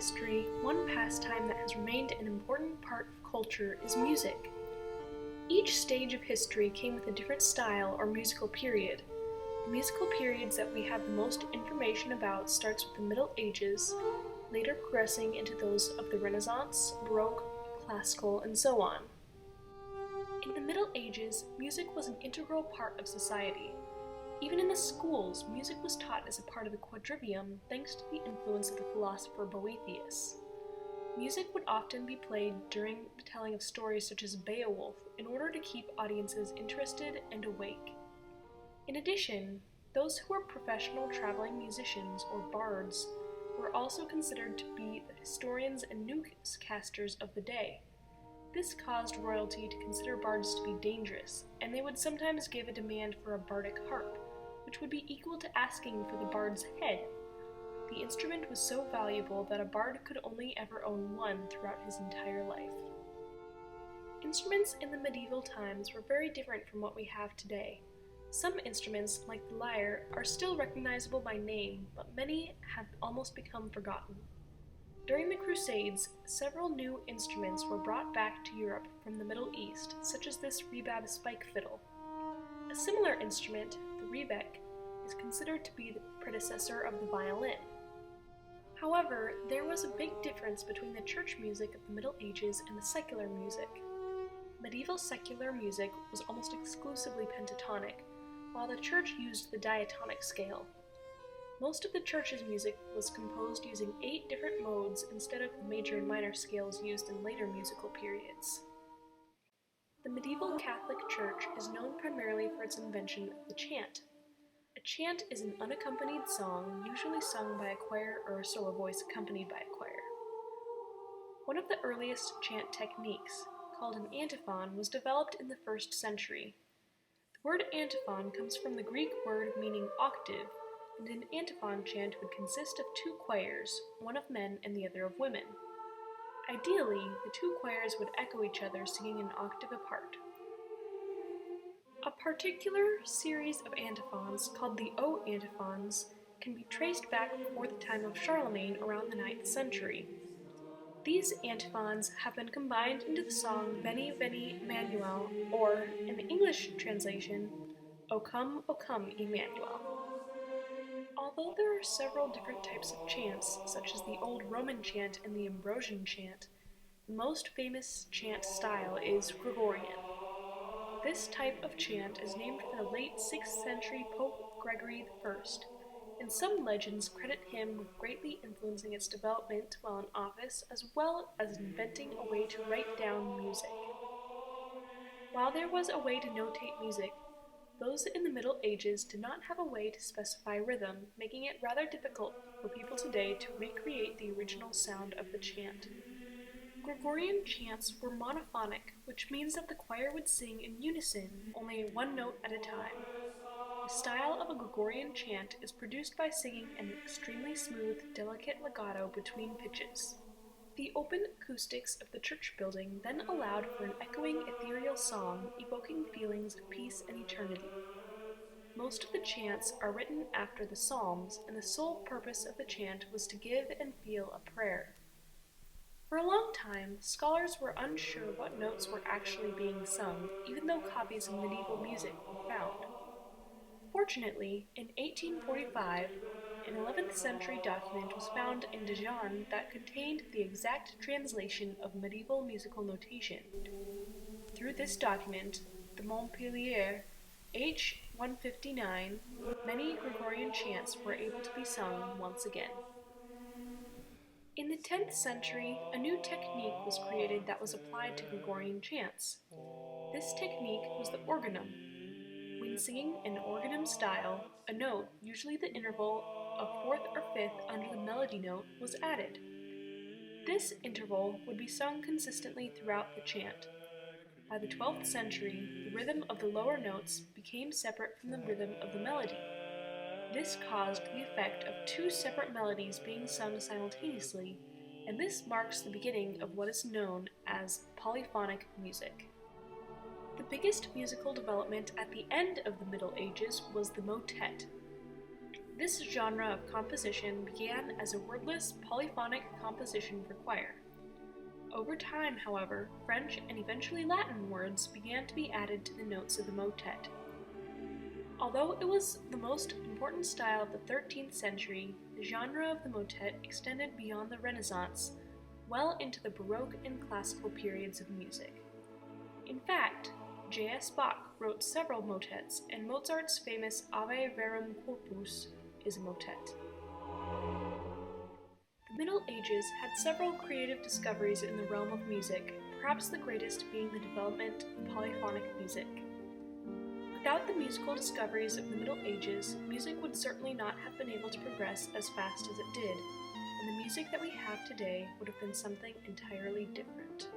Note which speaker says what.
Speaker 1: history, one pastime that has remained an important part of culture is music. Each stage of history came with a different style or musical period. The musical periods that we have the most information about starts with the Middle Ages, later progressing into those of the Renaissance, Baroque, Classical, and so on. In the Middle Ages, music was an integral part of society. Even in the schools, music was taught as a part of the quadrivium thanks to the influence of the philosopher Boethius. Music would often be played during the telling of stories such as Beowulf in order to keep audiences interested and awake. In addition, those who were professional traveling musicians or bards were also considered to be the historians and newscasters of the day. This caused royalty to consider bards to be dangerous, and they would sometimes give a demand for a bardic harp, which would be equal to asking for the bard's head. The instrument was so valuable that a bard could only ever own one throughout his entire life. Instruments in the medieval times were very different from what we have today. Some instruments, like the lyre, are still recognizable by name, but many have almost become forgotten. During the Crusades, several new instruments were brought back to Europe from the Middle East, such as this rebab spike fiddle. A similar instrument, the rebec, is considered to be the predecessor of the violin. However, there was a big difference between the church music of the Middle Ages and the secular music. Medieval secular music was almost exclusively pentatonic, while the church used the diatonic scale. Most of the church's music was composed using 8 different modes instead of the major and minor scales used in later musical periods. The medieval Catholic Church is known primarily for its invention of the chant. A chant is an unaccompanied song usually sung by a choir or a solo voice accompanied by a choir. One of the earliest chant techniques, called an antiphon, was developed in the 1st century. The word antiphon comes from the Greek word meaning octave, and an antiphon chant would consist of 2 choirs, one of men and the other of women. Ideally, the 2 choirs would echo each other singing an octave apart. A particular series of antiphons, called the O antiphons, can be traced back before the time of Charlemagne around the 9th century. These antiphons have been combined into the song Veni Veni Emmanuel, or, in the English translation, O come, Emmanuel. Although there are several different types of chants, such as the Old Roman chant and the Ambrosian chant, the most famous chant style is Gregorian. This type of chant is named for the late 6th century Pope Gregory I, and some legends credit him with greatly influencing its development while in office, as well as inventing a way to write down music. While there was a way to notate music, those in the Middle Ages did not have a way to specify rhythm, making it rather difficult for people today to recreate the original sound of the chant. Gregorian chants were monophonic, which means that the choir would sing in unison, only 1 note at a time. The style of a Gregorian chant is produced by singing an extremely smooth, delicate legato between pitches. The open acoustics of the church building then allowed for an echoing, ethereal song, evoking feelings of peace and eternity. Most of the chants are written after the Psalms, and the sole purpose of the chant was to give and feel a prayer. For a long time, scholars were unsure what notes were actually being sung, even though copies of medieval music were found. Fortunately, in 1845, an 11th century document was found in Dijon that contained the exact translation of medieval musical notation. Through this document, the Montpellier H. 159, many Gregorian chants were able to be sung once again. In the 10th century, a new technique was created that was applied to Gregorian chants. This technique was the organum. When singing an organum style, a note, usually the interval of 4th or 5th under the melody note, was added. This interval would be sung consistently throughout the chant. By the 12th century, the rhythm of the lower notes became separate from the rhythm of the melody. This caused the effect of 2 separate melodies being sung simultaneously, and this marks the beginning of what is known as polyphonic music. The biggest musical development at the end of the Middle Ages was the motet. This genre of composition began as a wordless polyphonic composition for choir. Over time, however, French and eventually Latin words began to be added to the notes of the motet. Although it was the most important style of the 13th century, the genre of the motet extended beyond the Renaissance, well into the Baroque and classical periods of music. In fact, J.S. Bach wrote several motets, and Mozart's famous Ave Verum Corpus is a motet. The Middle Ages had several creative discoveries in the realm of music, perhaps the greatest being the development of polyphonic music. Without the musical discoveries of the Middle Ages, music would certainly not have been able to progress as fast as it did, and the music that we have today would have been something entirely different.